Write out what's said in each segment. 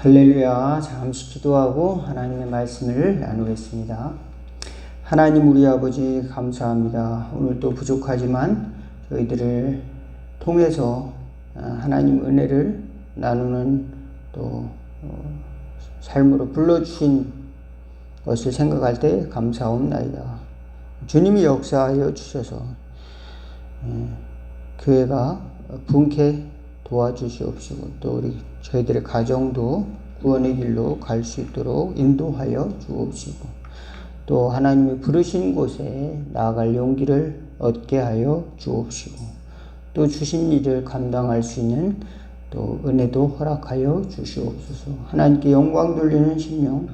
할렐루야. 잠시 기도하고 하나님의 말씀을 나누겠습니다. 하나님 우리 아버지 감사합니다. 오늘도 부족하지만 저희들을 통해서 하나님 은혜를 나누는 또 삶으로 불러주신 것을 생각할 때 감사옵나이다. 주님이 역사하여 주셔서 교회가 분케 도와주시옵시고 또 우리 저희들의 가정도 구원의 길로 갈 수 있도록 인도하여 주옵시고 또 하나님이 부르신 곳에 나아갈 용기를 얻게 하여 주옵시고 또 주신 일을 감당할 수 있는 또 은혜도 허락하여 주시옵소서. 하나님께 영광 돌리는 심령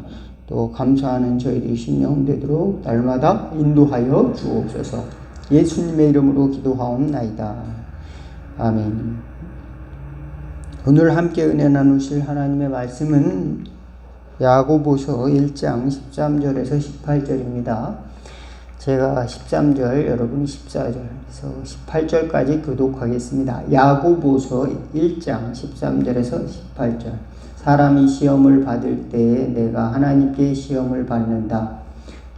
또 감사하는 저희들의 심령 되도록 날마다 인도하여 주옵소서. 예수님의 이름으로 기도하옵나이다. 아멘. 오늘 함께 은혜 나누실 하나님의 말씀은 야고보서 1장 13절에서 18절입니다. 제가 13절, 여러분이 14절에서 18절까지 교독하겠습니다. 야고보서 1장 13절에서 18절. 사람이 시험을 받을 때에 내가 하나님께 시험을 받는다.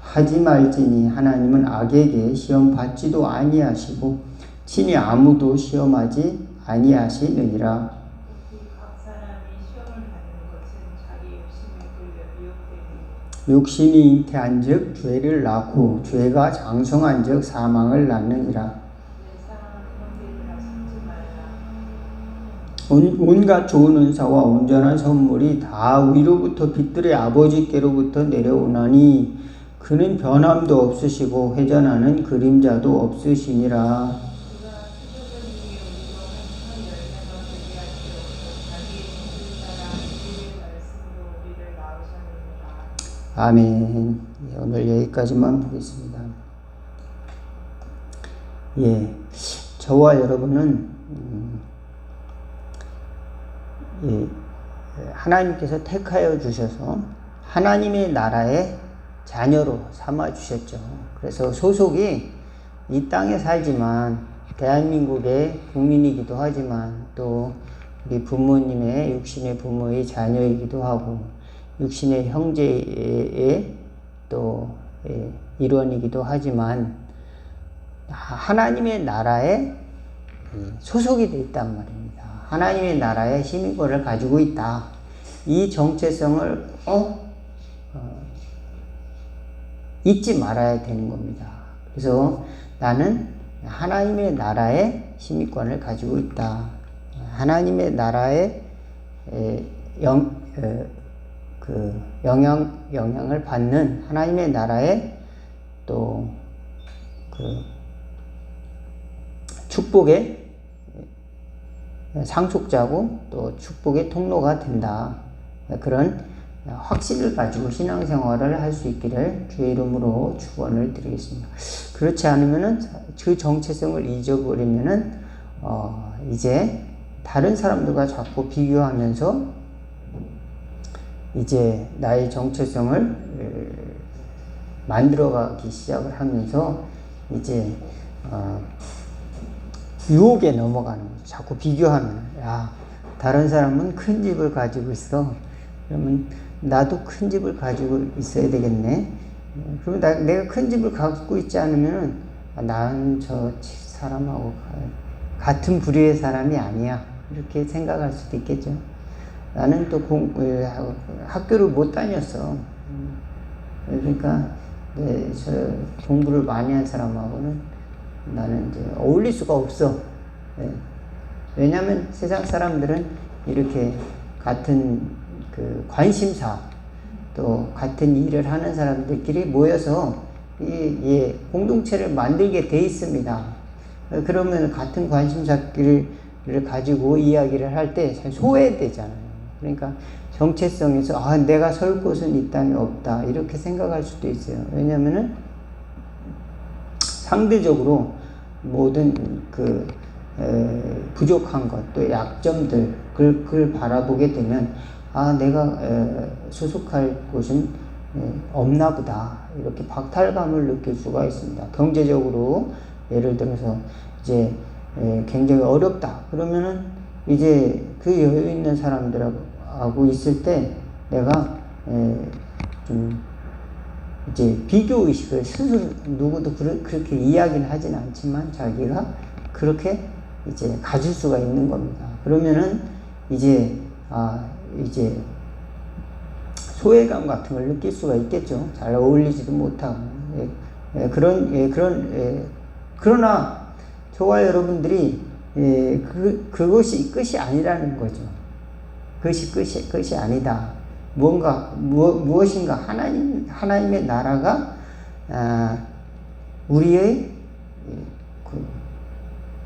하지 말지니 하나님은 악에게 시험 받지도 아니하시고 친히 아무도 시험하지 아니하시느니라. 욕심이 잉태한즉 죄를 낳고 죄가 장성한즉 사망을 낳느니라. 온갖 좋은 은사와 온전한 선물이 다 위로부터 빛들의 아버지께로부터 내려오나니 그는 변함도 없으시고 회전하는 그림자도 없으시니라. 아멘. 오늘 여기까지만 보겠습니다. 저와 여러분은 하나님께서 택하여 주셔서 하나님의 나라의 자녀로 삼아 주셨죠. 그래서 소속이 이 땅에 살지만 대한민국의 국민이기도 하지만 또 우리 부모님의 육신의 부모의 자녀이기도 하고 육신의 형제의 또 일원이기도 하지만 하나님의 나라에 소속이 되어 있단 말입니다. 하나님의 나라의 시민권을 가지고 있다. 이 정체성을 잊지 말아야 되는 겁니다. 그래서 나는 하나님의 나라의 시민권을 가지고 있다. 하나님의 나라의 영향을 받는 하나님의 나라의 또 축복의 상속자고 또 축복의 통로가 된다. 그런 확신을 가지고 신앙생활을 할 수 있기를 주의 이름으로 축원을 드리겠습니다. 그렇지 않으면은 그 정체성을 잊어버리면은 이제 다른 사람들과 자꾸 비교하면서 이제 나의 정체성을 만들어가기 시작을 하면서 이제 유혹에 넘어가는 거죠. 자꾸 비교하면 다른 사람은 큰 집을 가지고 있어. 그러면 나도 큰 집을 가지고 있어야 되겠네. 그러면 내가 큰 집을 갖고 있지 않으면 나는 저 사람하고 같은 부류의 사람이 아니야. 이렇게 생각할 수도 있겠죠. 나는 또 학교를 못 다녔어. 그러니까 저 공부를 많이 한 사람하고는 나는 이제 어울릴 수가 없어. 왜냐하면 세상 사람들은 이렇게 같은 관심사 또 같은 일을 하는 사람들끼리 모여서 공동체를 만들게 돼 있습니다. 그러면 같은 관심사를 가지고 이야기를 할 때 소외되잖아요. 그러니까 정체성에서 내가 설 곳은 이 땅에 없다 이렇게 생각할 수도 있어요. 왜냐하면은 상대적으로 모든 부족한 것 또 약점들 그걸 바라보게 되면 내가 소속할 곳은 없나 보다 이렇게 박탈감을 느낄 수가 있습니다. 경제적으로 예를 들어서 이제 굉장히 어렵다 그러면은 이제 그 여유 있는 사람들하고 하고 있을 때 내가 좀 이제 비교의식을 스스로 누구도 그렇게 이야기는 하진 않지만 자기가 그렇게 이제 가질 수가 있는 겁니다. 그러면은 이제 이제 소외감 같은 걸 느낄 수가 있겠죠. 잘 어울리지도 못하고. 그러나 저와 여러분들이 그것이 끝이 아니라는 거죠. 그것이 끝이 아니다. 무엇인가 하나님의 나라가 우리의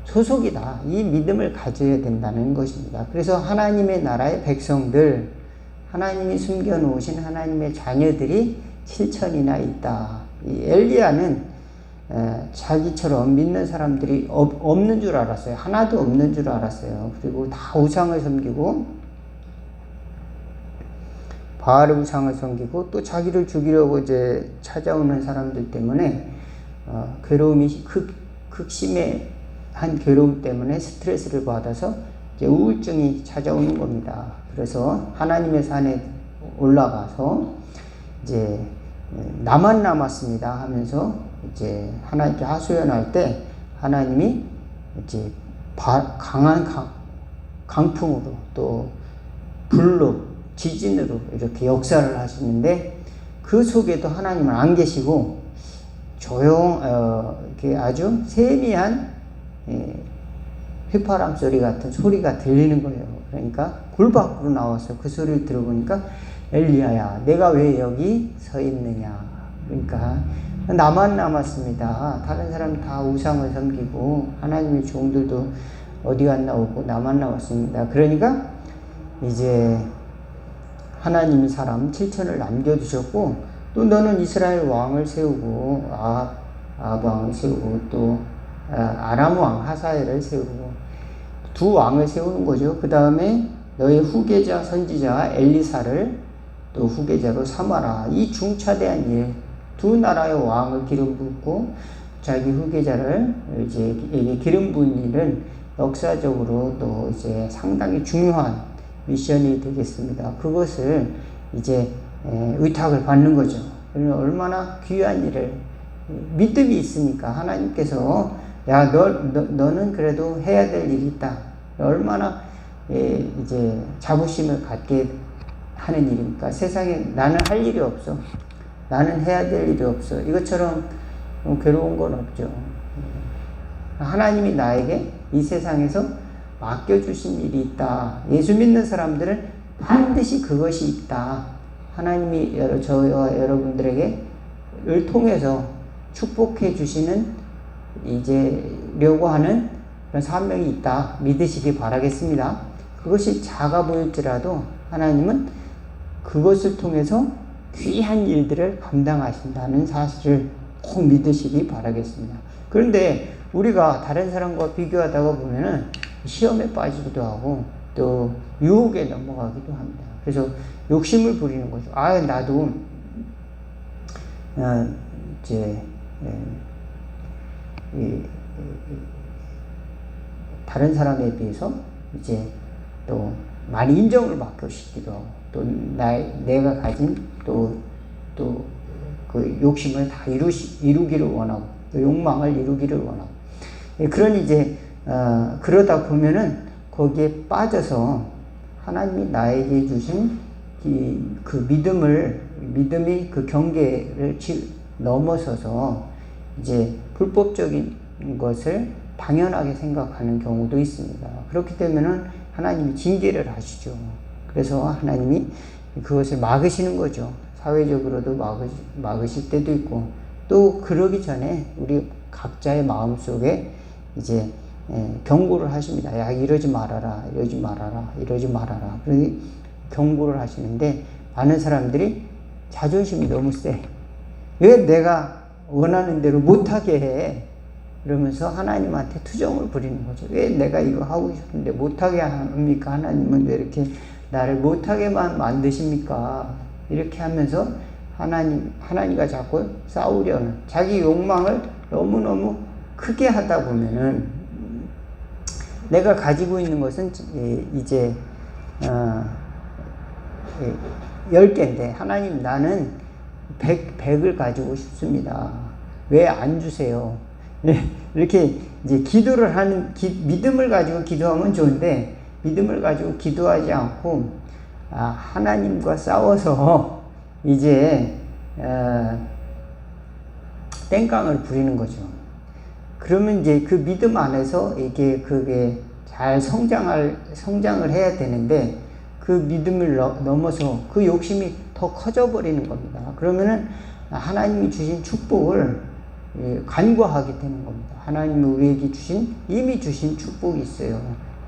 소속이다. 이 믿음을 가져야 된다는 것입니다. 그래서 하나님의 나라의 백성들, 하나님이 숨겨놓으신 하나님의 자녀들이 7천이나 있다. 이 엘리야는 자기처럼 믿는 사람들이 없는 줄 알았어요. 하나도 없는 줄 알았어요. 그리고 다 우상을 섬기고 바알 우상을 섬기고 또 자기를 죽이려고 이제 찾아오는 사람들 때문에 괴로움이 극심한 괴로움 때문에 스트레스를 받아서 이제 우울증이 찾아오는 겁니다. 그래서 하나님의 산에 올라가서 이제 나만 남았습니다 하면서 이제 하나님께 하소연할 때 하나님이 이제 강한 강풍으로 또 불로 지진으로 이렇게 역사를 하시는데 그 속에도 하나님은 안 계시고 이렇게 아주 세미한 휘파람 소리 같은 소리가 들리는 거예요. 그러니까 굴 밖으로 나와서 그 소리를 들어보니까 엘리야야, 내가 왜 여기 서 있느냐. 그러니까 나만 남았습니다. 다른 사람 다 우상을 섬기고 하나님의 종들도 어디 안 나오고 나만 남았습니다. 그러니까 이제 하나님이 사람 7천을 남겨두셨고 또 너는 이스라엘 왕을 세우고 아합 왕을 세우고 또 아람 왕 하사엘을 세우고 두 왕을 세우는 거죠. 그 다음에 너의 후계자 선지자 엘리사를 또 후계자로 삼아라. 이 중차대한 일, 두 나라의 왕을 기름 붓고 자기 후계자를 이제 기름 부은 일은 역사적으로 또 이제 상당히 중요한 미션이 되겠습니다. 그것을 이제 의탁을 받는 거죠. 그러면 얼마나 귀한 일을 믿음이 있으니까 하나님께서 야, 너는 그래도 해야 될 일이 있다. 얼마나 이제 자부심을 갖게 하는 일입니까? 세상에 나는 할 일이 없어. 나는 해야 될 일이 없어. 이것처럼 괴로운 건 없죠. 하나님이 나에게 이 세상에서 맡겨주신 일이 있다. 예수 믿는 사람들은 반드시 그것이 있다. 하나님이 저와 여러분들에게 을 통해서 축복해 주시는 이제려고 하는 그런 사명이 있다. 믿으시기 바라겠습니다. 그것이 작아 보일지라도 하나님은 그것을 통해서 귀한 일들을 감당하신다는 사실을 꼭 믿으시기 바라겠습니다. 그런데 우리가 다른 사람과 비교하다가 보면은 시험에 빠지기도 하고 또 유혹에 넘어가기도 합니다. 그래서 욕심을 부리는 거죠. 나도 이제 다른 사람에 비해서 이제 또 많이 인정을 받고 싶기도 하고 또 내가 가진 또 그 욕심을 다 이루기를 원하고 또 욕망을 이루기를 원하고 그런 이제 그러다 보면은 거기에 빠져서 하나님이 나에게 주신 그 믿음이 그 경계를 넘어서서 이제 불법적인 것을 당연하게 생각하는 경우도 있습니다. 그렇기 때문에 하나님이 징계를 하시죠. 그래서 하나님이 그것을 막으시는 거죠. 사회적으로도 막으실 때도 있고 또 그러기 전에 우리 각자의 마음속에 이제 경고를 하십니다. 야, 이러지 말아라, 이러지 말아라, 이러지 말아라. 그러니 경고를 하시는데 많은 사람들이 자존심이 너무 세. 왜 내가 원하는 대로 못하게 해? 그러면서 하나님한테 투정을 부리는 거죠. 왜 내가 이거 하고 싶은데 못하게 합니까? 하나님은 왜 이렇게 나를 못하게만 만드십니까? 이렇게 하면서 하나님과 자꾸 싸우려는 자기 욕망을 너무너무 크게 하다 보면은 내가 가지고 있는 것은 이제 10개인데 하나님 나는 100을 가지고 싶습니다. 왜 안 주세요? 이렇게 이제 기도를 하는 믿음을 가지고 기도하면 좋은데 믿음을 가지고 기도하지 않고 하나님과 싸워서 이제 땡깡을 부리는 거죠. 그러면 이제 그 믿음 안에서 그게 잘 성장을 해야 되는데 그 믿음을 넘어서 그 욕심이 더 커져 버리는 겁니다. 그러면은 하나님이 주신 축복을 간과하게 되는 겁니다. 하나님이 우리에게 이미 주신 축복이 있어요.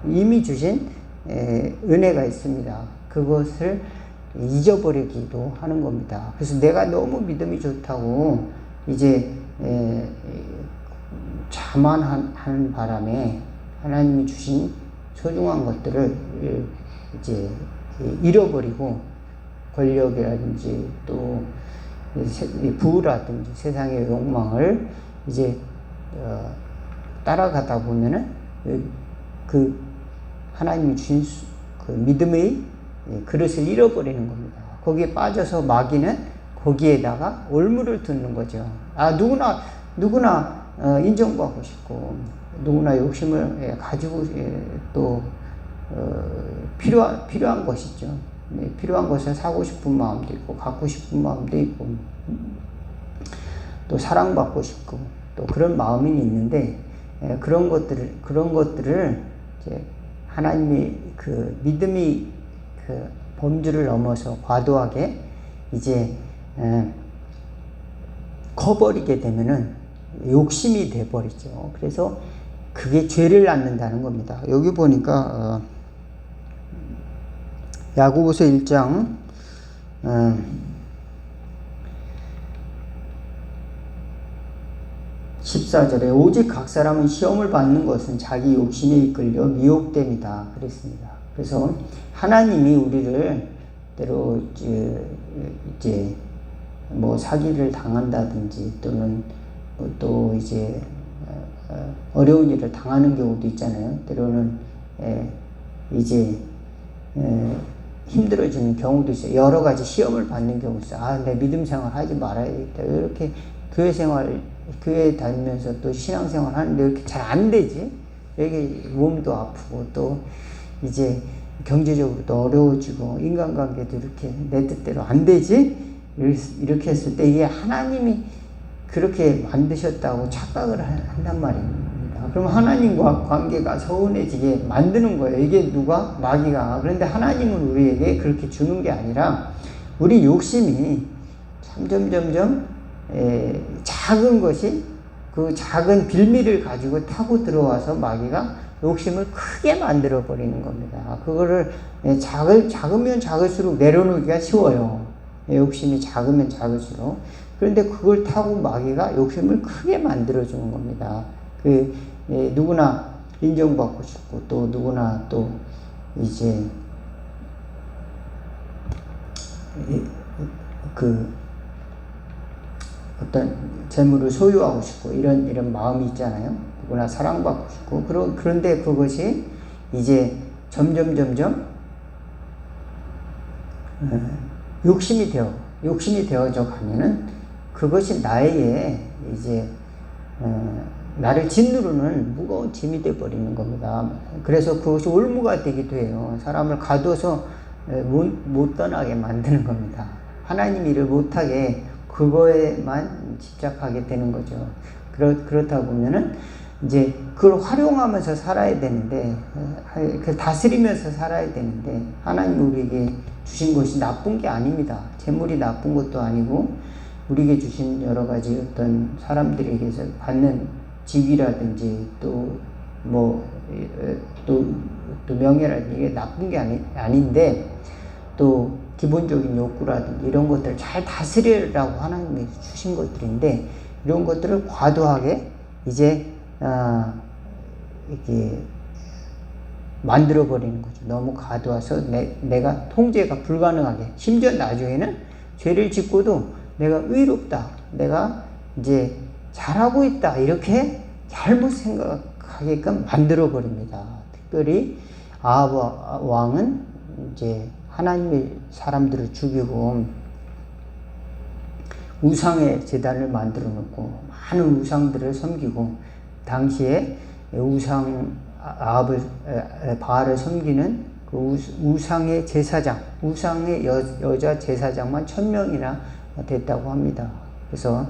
이미 주신 은혜가 있습니다. 그것을 잊어버리기도 하는 겁니다. 그래서 내가 너무 믿음이 좋다고 이제 자만하는 바람에 하나님이 주신 소중한 것들을 이제 잃어버리고 권력이라든지 또 부라든지 세상의 욕망을 이제 따라가다 보면은 그 하나님이 주신 그 믿음의 그릇을 잃어버리는 겁니다. 거기에 빠져서 마귀는 거기에다가 올무를 듣는 거죠. 누구나 인정받고 싶고 누구나 욕심을 가지고 또 필요한 것이죠. 필요한 것을 사고 싶은 마음도 있고 갖고 싶은 마음도 있고 또 사랑받고 싶고 또 그런 마음이 있는데 그런 것들을 이제 하나님이 그 믿음이 그 범주를 넘어서 과도하게 이제 커버리게 되면은 욕심이 돼버리죠. 그래서 그게 죄를 낳는다는 겁니다. 여기 보니까 야고보서 1장 14절에 오직 각 사람은 시험을 받는 것은 자기 욕심에 이끌려 미혹됨이다 그랬습니다. 그래서 하나님이 우리를 때로 이제 뭐 사기를 당한다든지 또는 또 이제 어려운 일을 당하는 경우도 있잖아요. 때로는 이제 힘들어지는 경우도 있어요. 여러 가지 시험을 받는 경우도 있어요. 내 믿음 생활 하지 말아야겠다. 이렇게 교회 다니면서 또 신앙생활 하는데 이렇게 잘 안 되지? 여기 몸도 아프고 또 이제 경제적으로도 어려워지고 인간관계도 이렇게 내 뜻대로 안 되지? 이렇게 했을 때 이게 하나님이 그렇게 만드셨다고 착각을 한단 말입니다. 그럼 하나님과 관계가 서운해지게 만드는 거예요. 이게 마귀가. 그런데 하나님은 우리에게 그렇게 주는 게 아니라 우리 욕심이 점점 작은 것이 그 작은 빌미를 가지고 타고 들어와서 마귀가 욕심을 크게 만들어 버리는 겁니다. 그거를 작으면 작을수록 내려놓기가 쉬워요. 욕심이 작으면 작을수록. 그런데 그걸 타고 마귀가 욕심을 크게 만들어 주는 겁니다. 누구나 인정받고 싶고 또 누구나 또 이제 어떤 재물을 소유하고 싶고 이런 마음이 있잖아요. 누구나 사랑받고 싶고 그런데 그것이 이제 점점 욕심이 되어져 가면은 그것이 나에게 이제 나를 짓누르는 무거운 짐이 되어 버리는 겁니다. 그래서 그것이 올무가 되기도 해요. 사람을 가둬서 못 떠나게 만드는 겁니다. 하나님 일을 못하게 그거에만 집착하게 되는 거죠. 그렇다 보면은 이제 그걸 활용하면서 살아야 되는데, 다스리면서 살아야 되는데, 하나님 우리에게 주신 것이 나쁜 게 아닙니다. 재물이 나쁜 것도 아니고, 우리에게 주신 여러 가지 어떤 사람들에게서 받는 직위라든지, 또 명예라든지, 이게 나쁜 게 아닌데, 또 기본적인 욕구라든지 이런 것들을 잘 다스리라고 하나님이 주신 것들인데, 이런 것들을 과도하게 이제 이렇게 만들어버리는 거죠. 너무 가둬서 내가 통제가 불가능하게, 심지어 나중에는 죄를 짓고도 내가 의롭다, 내가 이제 잘하고 있다, 이렇게 잘못 생각하게끔 만들어버립니다. 특별히 아합 왕은 이제 하나님의 사람들을 죽이고 우상의 제단을 만들어 놓고 많은 우상들을 섬기고, 당시에 우상 바알을 섬기는 그 우상의 제사장, 우상의 여자 제사장만 1000명이나 됐다고 합니다. 그래서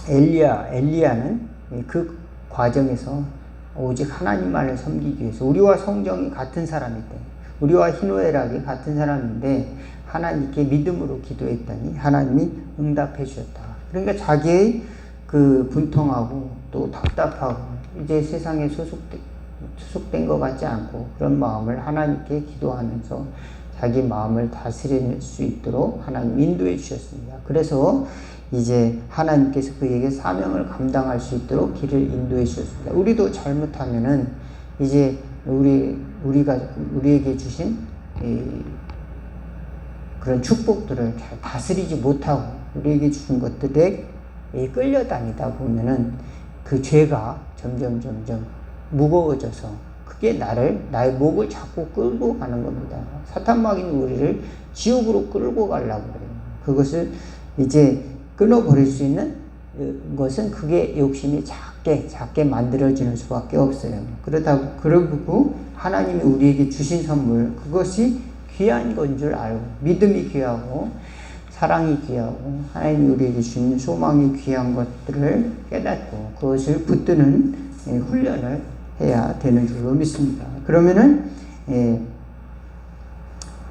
엘리야는 그 과정에서 오직 하나님만을 섬기기 위해서, 우리와 성정이 같은 사람이다, 우리와 희노애락이 같은 사람인데 하나님께 믿음으로 기도했더니 하나님이 응답해 주셨다. 그러니까 자기의 그 분통하고 또 답답하고 이제 세상에 소속된 것 같지 않고 그런 마음을 하나님께 기도하면서 자기 마음을 다스릴 수 있도록 하나님 인도해 주셨습니다. 그래서 이제 하나님께서 그에게 사명을 감당할 수 있도록 길을 인도해 주셨습니다. 우리도 잘못하면은 이제 우리에게 주신 그런 축복들을 잘 다스리지 못하고 우리에게 주신 것들에 끌려다니다 보면은 그 죄가 점점 무거워져서 그게 나의 목을 자꾸 끌고 가는 겁니다. 사탄마귀는 우리를 지옥으로 끌고 가려고 그래요. 그것을 이제 끊어버릴 수 있는 것은 그게 욕심이 작게 만들어지는 수밖에 없어요. 그러고 하나님이 우리에게 주신 선물, 그것이 귀한 건 줄 알고, 믿음이 귀하고 사랑이 귀하고 하나님이 우리에게 주신 소망이 귀한 것들을 깨닫고 그것을 붙드는 훈련을 해야 되는 줄로 믿습니다. 그러면은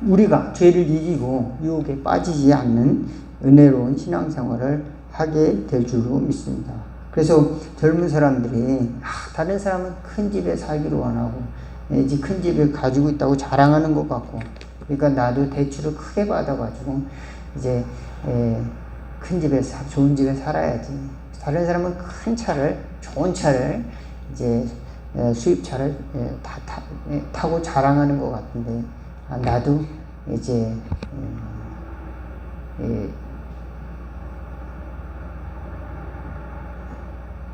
우리가 죄를 이기고 유혹에 빠지지 않는 은혜로운 신앙생활을 하게 될 줄로 믿습니다. 그래서 젊은 사람들이 다른 사람은 큰 집에 살기를 원하고 큰 집을 가지고 있다고 자랑하는 것 같고, 그러니까 나도 대출을 크게 받아가지고 이제 큰 집에 좋은 집에 살아야지. 다른 사람은 큰 차를, 좋은 차를, 이제 수입차를 타고 자랑하는 것 같은데, 나도 이제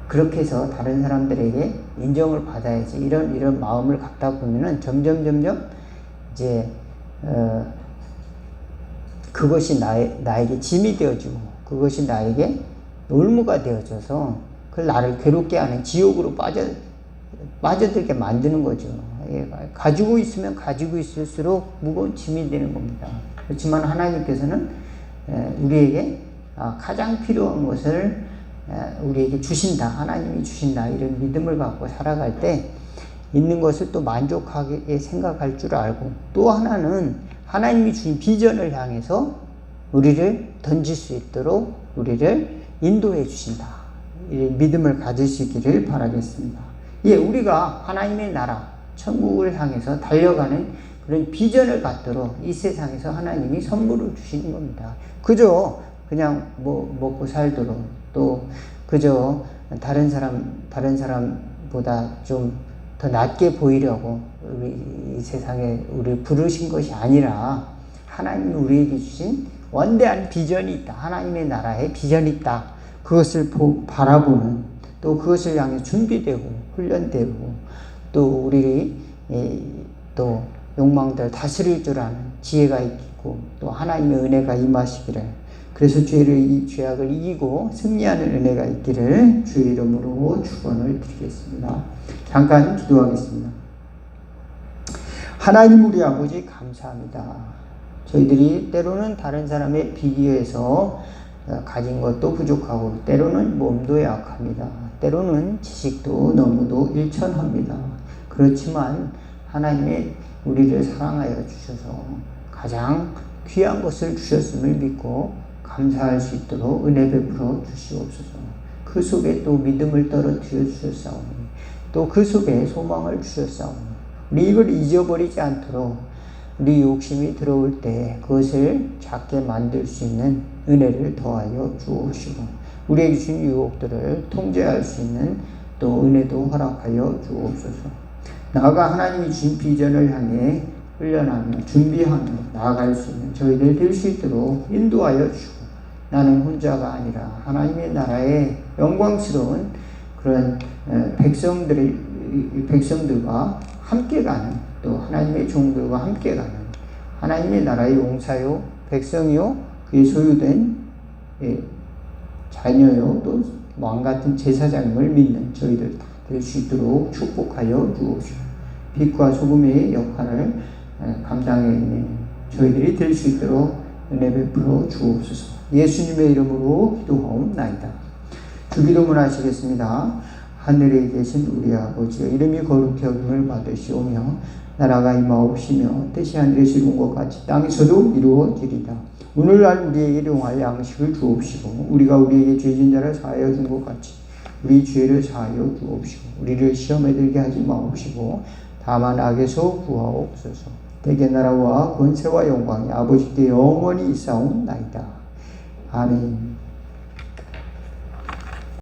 그렇게 해서 다른 사람들에게 인정을 받아야지, 이런 마음을 갖다 보면은 점점 이제 그것이 나에게 짐이 되어지고 그것이 나에게 올무가 되어져서 그걸 나를 괴롭게 하는 지옥으로 빠져들게 만드는 거죠. 가지고 있으면 가지고 있을수록 무거운 짐이 되는 겁니다. 그렇지만 하나님께서는 우리에게 가장 필요한 것을 우리에게 주신다, 하나님이 주신다, 이런 믿음을 갖고 살아갈 때 있는 것을 또 만족하게 생각할 줄 알고, 또 하나는 하나님이 주신 비전을 향해서 우리를 던질 수 있도록 우리를 인도해 주신다, 이런 믿음을 가질 수 있기를 바라겠습니다. 우리가 하나님의 나라 천국을 향해서 달려가는 그런 비전을 갖도록 이 세상에서 하나님이 선물을 주시는 겁니다. 그저 그냥 먹고 살도록, 또 그저 다른 사람보다 좀 더 낫게 보이려고 이 세상에 우리를 부르신 것이 아니라, 하나님이 우리에게 주신 원대한 비전이 있다, 하나님의 나라에 비전이 있다, 그것을 바라보는, 또 그것을 향해 준비되고 훈련되고, 또 우리 또 욕망들 다스릴 줄 아는 지혜가 있고, 또 하나님의 은혜가 임하시기를, 그래서 죄악을 이기고 승리하는 은혜가 있기를 주의 이름으로 축원을 드리겠습니다. 잠깐 기도하겠습니다. 하나님 우리 아버지 감사합니다. 저희들이 때로는 다른 사람에 비교해서 가진 것도 부족하고, 때로는 몸도 약합니다. 때로는 지식도 너무도 일천합니다. 그렇지만 하나님의 우리를 사랑하여 주셔서 가장 귀한 것을 주셨음을 믿고 감사할 수 있도록 은혜 베풀어 주시옵소서. 그 속에 또 믿음을 떨어뜨려 주셨사오니, 또 그 속에 소망을 주셨사오니, 우리 이걸 잊어버리지 않도록 우리 욕심이 들어올 때 그것을 작게 만들 수 있는 은혜를 더하여 주옵시고, 우리에게 주신 유혹들을 통제할 수 있는 또 은혜도 허락하여 주옵소서. 나아가 하나님이 주신 비전을 향해 훈련하며 준비하며 나아갈 수 있는 저희들 될 수 있도록 인도하여 주시고, 나는 혼자가 아니라 하나님의 나라의 영광스러운 그런 백성들이 이 백성들과 함께 가는, 또 하나님의 종들과 함께 가는, 하나님의 나라의 용사요 백성이요 그의 소유된 자녀요 또 왕같은 제사장임을 믿는 저희들 다 될 수 있도록 축복하여 주옵시고, 빛과 소금의 역할을 감당해내는 저희들이 될 수 있도록 은혜 베풀어 주옵소서. 예수님의 이름으로 기도하옵나이다. 주기도문 하시겠습니다. 하늘에 계신 우리 아버지여, 이름이 거룩히 여김을 받으시오며 나라가 임하옵시며 뜻이 하늘에서 이룬 것 같이 땅에서도 이루어지리다. 오늘날 우리에게 일용할 양식을 주옵시고, 우리가 우리에게 죄진 자를 사하여 준 것 같이 우리 죄를 사하여 주옵시고, 우리를 시험에 들게 하지 마옵시고 다만 악에서 구하옵소서. 대개 나라와 권세와 영광이 아버지께 영원히 있사옵나이다. 아멘.